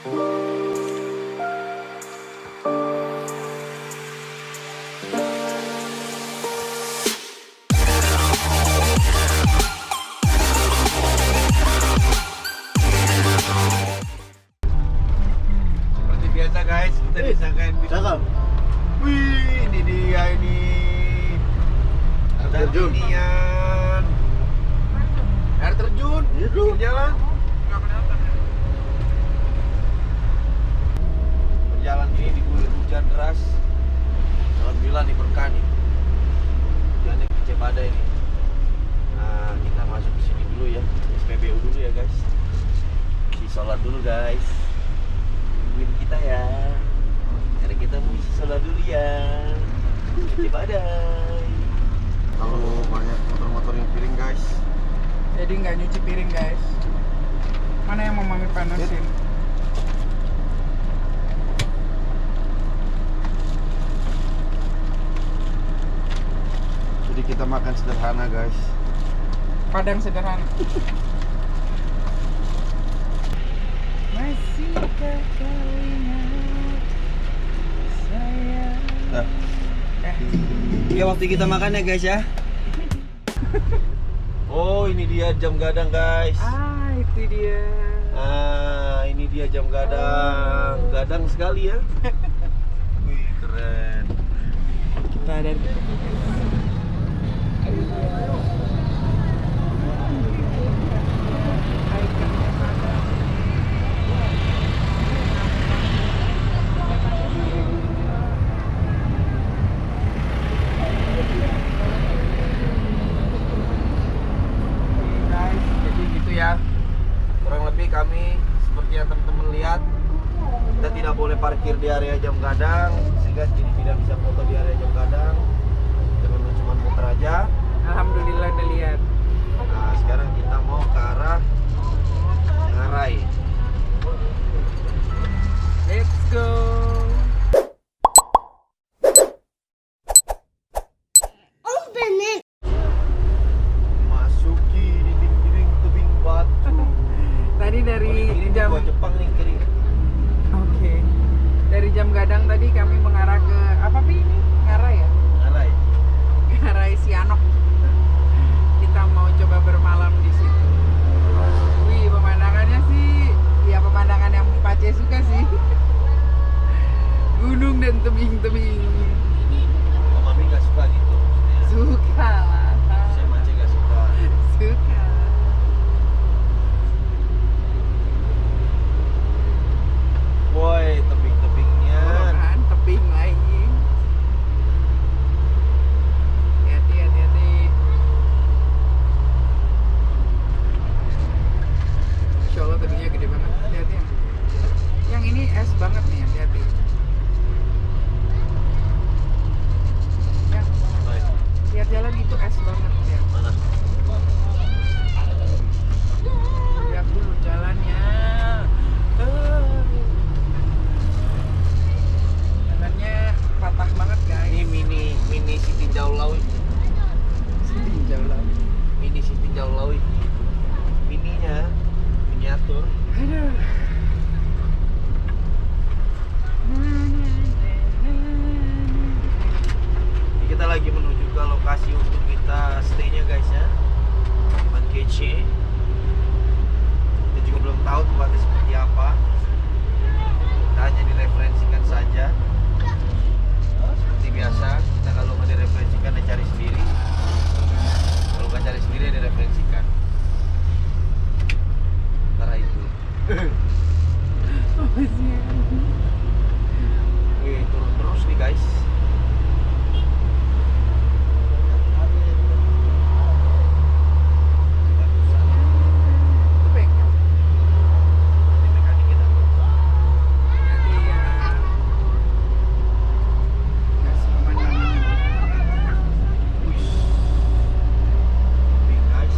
Seperti biasa guys, kita disangkain Cakep. wih, ini dia ini. Air terjun. Inian. Air terjun, Itu. pinggir jalan. Berjalan ini diguyur hujan deras. Alhamdulillah nih berkah nih. Hujannya kece badai nih. Nah, kita masuk ke sini dulu ya. SPBU dulu ya guys. Isi sholat dulu guys. Tungguin kita ya. Karena kita mau isi sholat dulu ya. Kece badai. Kalau banyak motor-motor yang piring guys. Jadi nggak nyuci piring guys. Mana yang mau mami panasin? Jadi kita makan sederhana guys. Padang sederhana. Masihkah kau ingat saya? Nah. Ya waktu kita makan ya guys ya. Oh ini dia jam gadang guys. Ah itu dia. Ah ini dia jam gadang. Gadang sekali ya. Wih keren. Kita ada. Guys, jadi gitu ya. Kurang lebih kami seperti yang teman-teman lihat, kita tidak boleh parkir di area jam gadang sehingga jadi tidak bisa foto di area jam gadang. Teman-teman cuma muter aja. Alhamdulillah udah lihat. Nah sekarang kita mau ke arah Ngarai. Let's go. Masuki dinding-dinding tebing batu. Tadi dari Ini jam. gua Jepang nih kiri. Oke. Dari jam gadang tadi kami mengarah ke apa Pi ini? Ngarai ya? Ngarai. Ngarai Sianok. Kita mau coba bermalam di situ. Wih, pemandangannya sih ya pemandangan yang Pace suka sih. Gunung dan tebing-tebing. Oh, Mami nggak suka gitu. Suka lah. Saya Mace nggak suka. Suka. Woi, tebing-tebingnya. Oh, kan tebing lagi. Hati-hati, hati-hati. Insya Allah tebingnya gede banget. Hati-hati ya. Yang ini es banget nih, hati-hati. Ya, Baik. lihat jalan itu es banget ya. Mana? Lihat dulu jalannya. Jalannya patah banget guys. Ini mini si tinjau laut. Tinjau lah. Mini si tinjau laut. Mininya miniatur. Aduh. Ini kita lagi menuju ke lokasi untuk kita stay-nya guys ya. Mankece. Kita juga belum tahu tempatnya seperti apa. Kita hanya direferensikan saja. Seperti biasa, kita kalau mau direferensikan ya cari sendiri. Kalau nggak cari sendiri ya direferensikan. Antara itu. Wih, turun terus nih guys. Itu bengkel. Ini mekaniknya dapat. Nanti ya. Kasih pemandangan. Wih, big guys.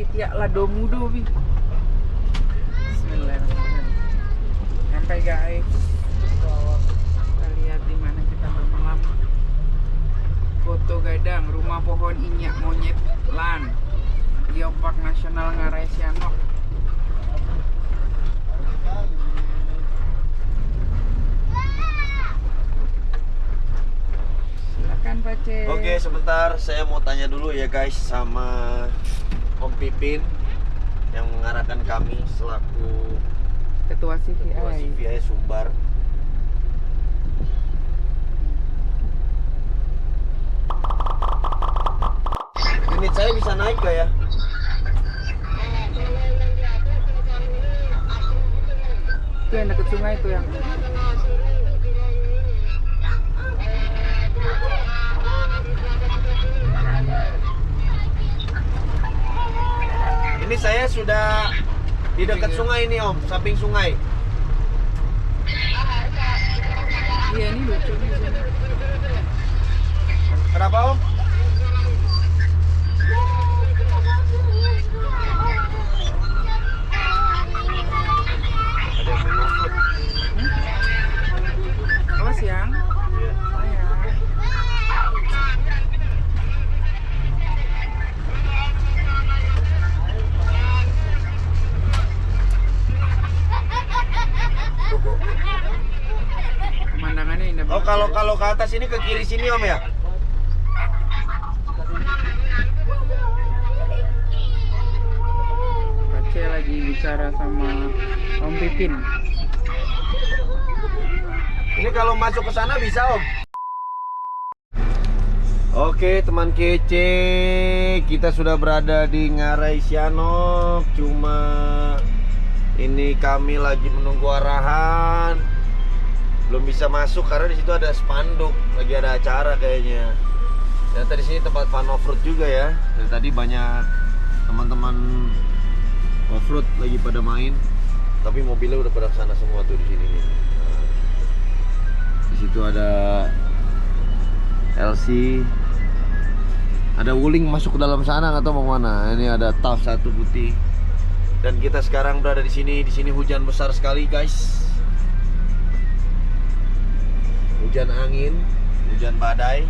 tiak lado mudo bi. Bismillahirrahmanirrahim. Sampai guys. Kita lihat di mana kita bermalam. Foto Gadang, rumah pohon inyak monyet lan. Geopark Nasional Ngarai Sianok. Silakan Pace. Oke, sebentar saya mau tanya dulu ya guys sama Om Pipin yang mengarahkan kami selaku Ketua Ketua CVI. CVI Sumbar. Unit saya bisa naik gak ya? Itu yang deket sungai itu yang. Ini saya sudah di dekat sungai ini Om, samping sungai. Iya ini lucu nih. Kenapa Om? Ada yang belum food. Oh siang. Iya. Oh ya. Pemandangannya indah Oh, banget. kalau ke atas ini ke kiri sini Om ya? Pace lagi bicara sama Om Pipin. Ini kalau masuk ke sana bisa Om? Oke teman kece, kita sudah berada di Ngarai Sianok. Cuma ini kami lagi menunggu arahan. Belum bisa masuk karena di situ ada spanduk, lagi ada acara kayaknya. Dan tadi sini tempat fun off-road juga ya. Dari tadi banyak teman-teman off-road lagi pada main. Tapi mobilnya udah pada sana semua tuh di sini nih. Nah, di situ ada LC, ada Wuling masuk ke dalam sana nggak tahu mau mana. Ini ada TAF satu putih. Dan kita sekarang berada di sini. Di sini hujan besar sekali guys. Hujan angin, hujan badai.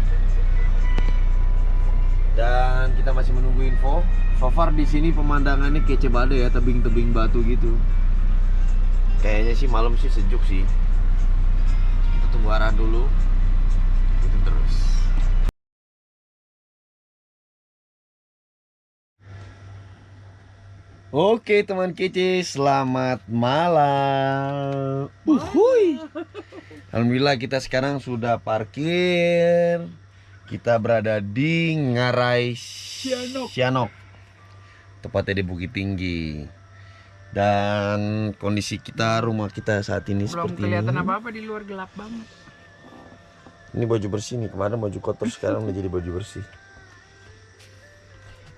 Dan kita masih menunggu info. So far di sini pemandangannya kece badai ya, tebing-tebing batu gitu. Kayaknya sih malam sih sejuk sih. Kita tunggu arahan dulu. Itu terus. Oke teman kece, selamat malam. Uhuy. Alhamdulillah kita sekarang sudah parkir. Kita berada di Ngarai Sianok. Tepatnya di Bukit Tinggi. Dan kondisi kita, rumah kita saat ini Belum seperti kelihatan ini. apa-apa di luar, gelap banget. Ini baju bersih nih, kemarin baju kotor sekarang udah jadi baju bersih.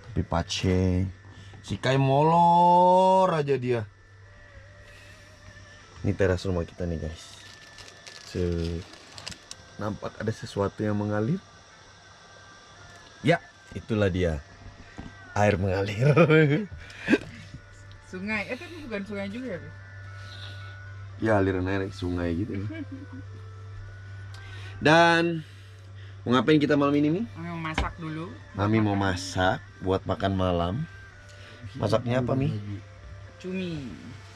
Tapi Pace, si Kai molor aja dia. Ini teras rumah kita nih guys. Nampak ada sesuatu yang mengalir. Ya, itulah dia. Air mengalir. Sungai, tapi bukan sungai juga ya? Bi? Ya aliran air sungai gitu. Dan mau ngapain kita malam ini nih? Mau masak dulu. Mami mau masak buat makan malam. Masaknya apa Mi? Cumi.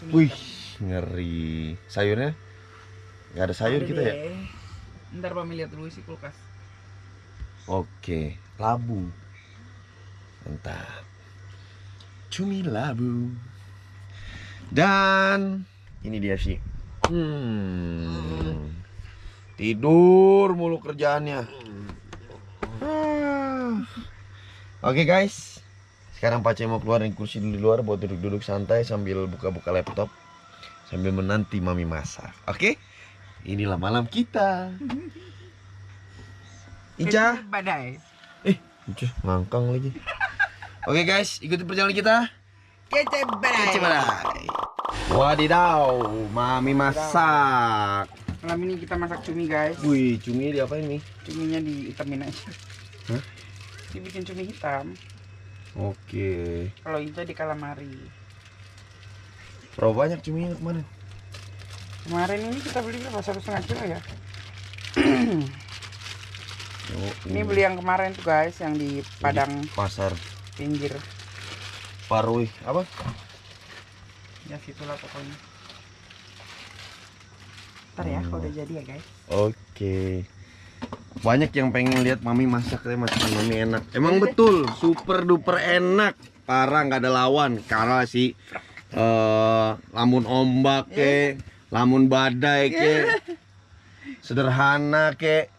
Wih, ngeri. Sayurnya? Gak ada sayur Ada kita ya? deh. Ntar Mami lihat dulu isi kulkas. Oke, labu. Mantap. Cumi labu. Dan ini dia sih. Tidur mulu kerjaannya. Oke guys. Sekarang Pace mau keluarin kursi dulu di luar buat duduk-duduk santai sambil buka-buka laptop. Sambil menanti Mami masak. Oke? Inilah malam kita. Ica. Badai. Ica ngangkang lagi. Oke guys, ikuti perjalanan kita. Kece badai. Kece badai. Wadidaw, Mami masak. Malam ini kita masak cumi guys. Wih, cumi diapain nih? Cuminya dihitamin aja. Hah? Dibikin cumi hitam. Oke. Kalau itu di calamari. Berapa banyak cuminya kemarin? Kemarin ini kita beli berapa? 1,5 kilo ya. Oh, Ini beli yang kemarin tuh guys, yang di Padang pasar pinggir. Parwi apa? Ya situlah pokoknya. Ntar ya, kalau udah jadi ya guys. Oke. Banyak yang pengen lihat mami masak deh, masakan mami enak. Emang betul, super duper enak. Parah, nggak ada lawan. Karena si lamun ombak ke, lamun badai ke, sederhana ke,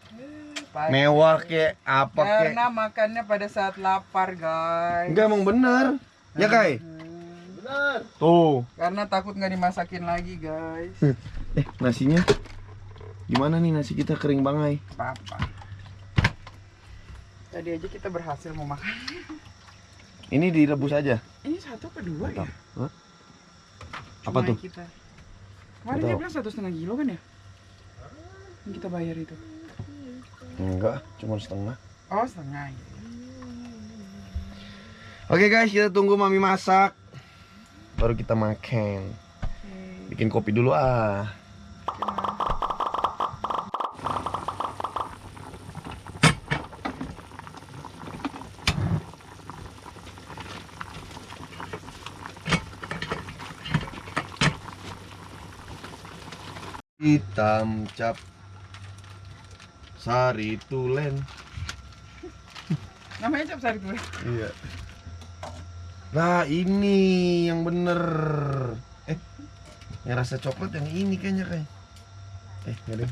mewah ke, apa ke. Karena makannya pada saat lapar guys. Enggak, emang bener. Ya Kai? Benar. Tuh. Karena takut nggak dimasakin lagi guys. Nasinya gimana nih, nasi kita kering bangai. Apa-apa. Tadi aja kita berhasil mau makan. Ini direbus aja. Ini 1 apa 2 ya? Hah? Apa tuh? Kita. Kemarin dia bilang 1,5 kilo kan ya? Yang kita bayar itu. Enggak, cuma setengah. Oh, setengah. Oke guys, kita tunggu mami masak. Baru kita makan. Bikin kopi dulu ah. Hitam cap sari tulen. Namanya cap sari tuh. Iya. Nah ini yang bener. Yang rasa coklat yang ini kayaknya kayak. Nggak ada.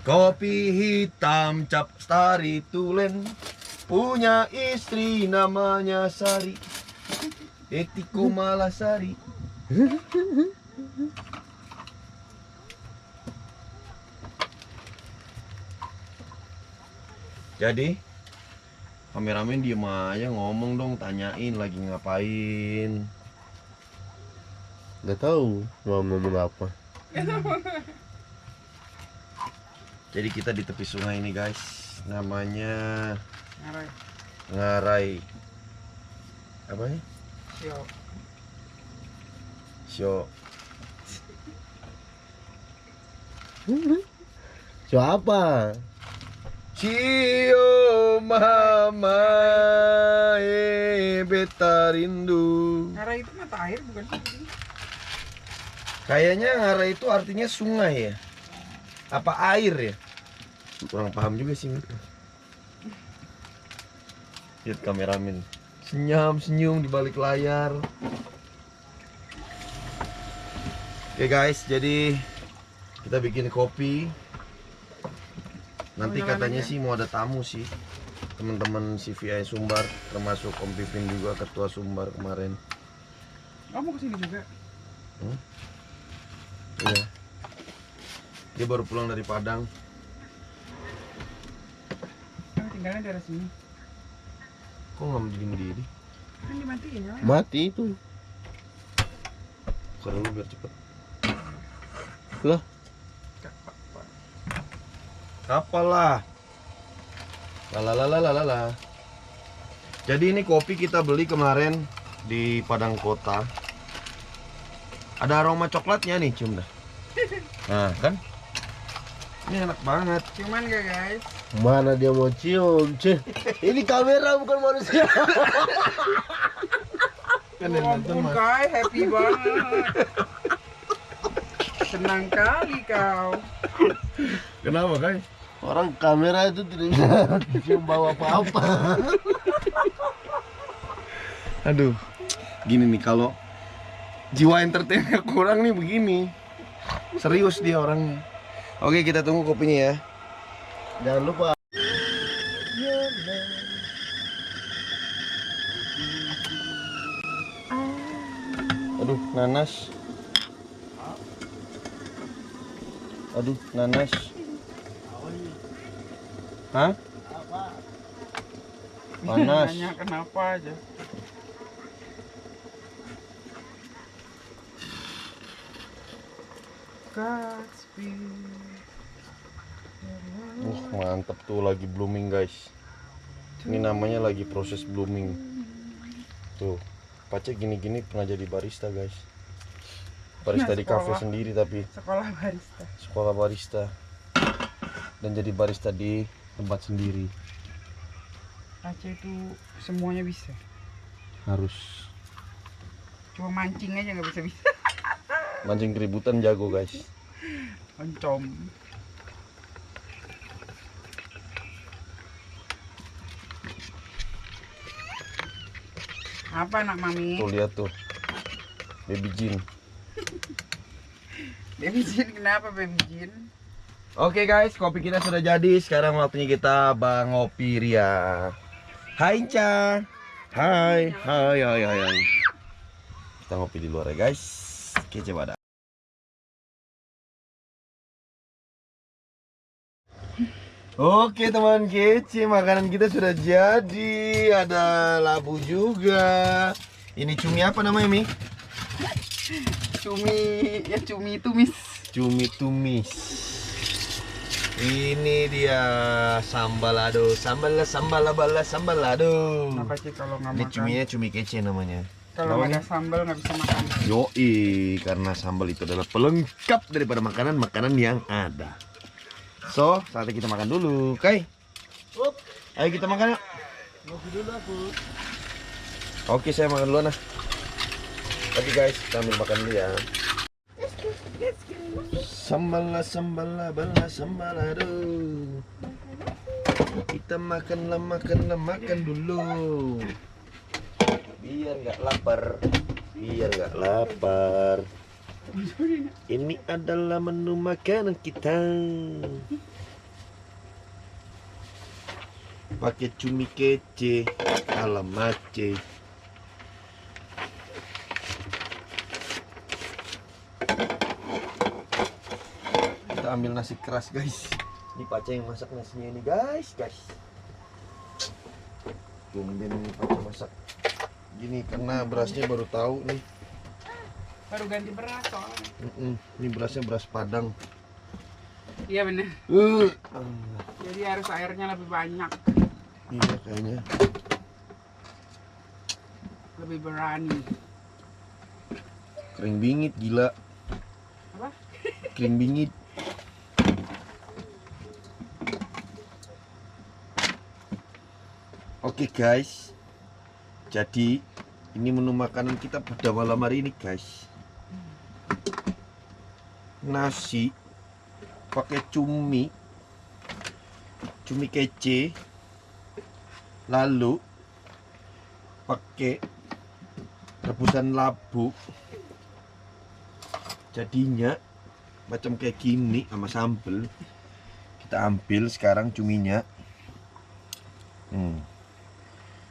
Kopi hitam cap sari tulen, punya istri namanya Sari, Etiko Malasari. Jadi kameramen diem aja, ngomong dong, tanyain lagi ngapain. Nggak tahu mau ngomong apa. Jadi kita di tepi sungai ini guys, namanya Ngarai. Ngarai. Apa ya? Yo. Sio. Siapa? Cio mama beta rindu. Ngarai itu mata air bukan sih? Kayaknya Ngarai itu artinya sungai ya? Apa air ya? Kurang paham juga sih. Lihat kameramen senyum di balik layar. Oke guys, jadi kita bikin kopi. Nanti katanya sih mau ada tamu sih, teman-teman CVI Sumbar, termasuk Om Pipin juga, ketua Sumbar kemarin. Kamu kesini juga? Iya. Dia baru pulang dari Padang. Kamu tinggalnya daerah sini. Kok nggak mendidih? Kan dimatiin ya? Mati itu. Buka dulu biar cepet. Loh, Apalah. Lalalalalalala. Jadi ini kopi kita beli kemarin di Padang Kota. Ada aroma coklatnya nih, cium dah. Nah, kan? Ini enak banget. Cuman gak guys? mana dia mau cium? Ini kamera bukan manusia. Kan Ya ampun Kai, happy banget. Senang kali kau. Kenapa, Kai? Orang kamera itu tidak bisa cium bawa apa-apa. Aduh. Gini nih, kalau jiwa entertainnya kurang nih begini. Serius dia orangnya. Oke, kita tunggu kopinya ya. Jangan lupa. Aduh, nanas. Aduh, nanas. Hah? Panas. Nanya kenapa aja. Mantep tuh, lagi blooming guys. Ini namanya lagi proses blooming. Tuh, Pace gini-gini pernah jadi barista guys. Barista di kafe sendiri tapi Sekolah barista. sekolah barista. Dan jadi barista di tempat sendiri. Aceh itu semuanya bisa. Harus Cuma mancing aja nggak bisa-bisa. mancing keributan jago guys. Oncom. Apa anak mami? Tuh lihat tuh. Baby Jin. Baby Jin kenapa Baby Jin? Oke guys, kopi kita sudah jadi. Sekarang waktunya kita ngopi Ria. Hai Inca. Hai. Kita ngopi di luar ya guys. Kece banget. Oke teman kece, makanan kita sudah jadi. Ada labu juga. Ini cumi apa namanya Mi? Cumi tumis. Cumi tumis. Ini dia sambalado, sambal sambalado. Kenapa sih kalau nggak Ini makan? cuminya cumi kece namanya. Kalau nggak ada sambal nggak bisa makan. Yoi, karena sambal itu adalah pelengkap daripada makanan yang ada. So, saatnya kita makan dulu, Kai. Ayo kita makan yuk. Ngopi dulu aku. Oke, saya makan dulu nah. Oke guys, kita ambil makan dulu ya. Sambalado. Kita makan dulu. Biar nggak lapar. Ini adalah menu makanan kita. Pakai cumi kece ala Mace. Kita ambil nasi keras guys. Ini Pace yang masak nasinya ini guys. Tumben Pace masak gini karena berasnya baru tahu nih. Baru ganti beras soalnya. Ini berasnya beras Padang. Iya bener. Jadi harus airnya lebih banyak. Iya kayaknya. Lebih berani. Kering bingit gila. Apa? Kering bingit. Oke guys. Jadi ini menu makanan kita pada malam hari ini guys. Nasi pakai cumi kece, lalu pakai rebusan labu, jadinya macam kayak gini sama sambel. Kita ambil sekarang cuminya.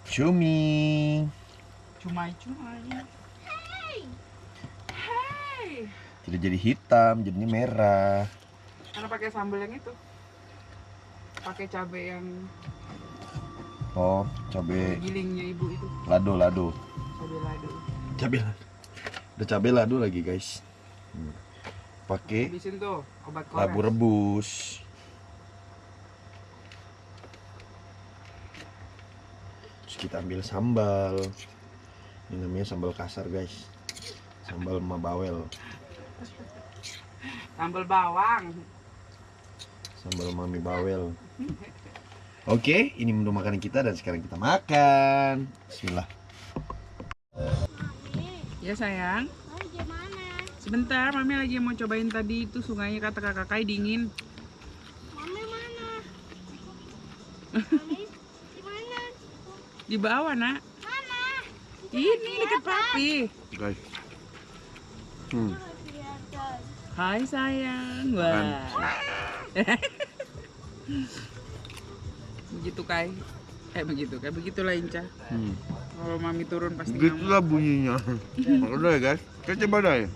Cumi Cumai. tidak jadi hitam, jadinya merah. Karena pakai sambal yang itu. Pakai cabai yang Cabai gilingnya ibu itu. lado. Cabai lado. Udah cabai lado lagi guys. Pakai Habisin tuh obat kores. labu rebus. Terus kita ambil sambal. Ini namanya sambal kasar guys. Sambal mabawel. Sambal bawang. Sambal mami bawel. Oke, ini menu makanan kita dan sekarang kita makan. Bismillah. Ya sayang. Mami gimana? Sebentar, Mami lagi mau cobain tadi itu sungainya kata kakak dingin. Mami mana? Mami di mana? Di bawah, Nak. Mana? Ini dekat papi. Guys. Kelihatan. Hai sayang. Wah. Begitu Kai. Begitulah Inca. Kalau Mami turun pasti ngamuk. Begitulah bunyinya. Udah ya guys, kita coba dah ya.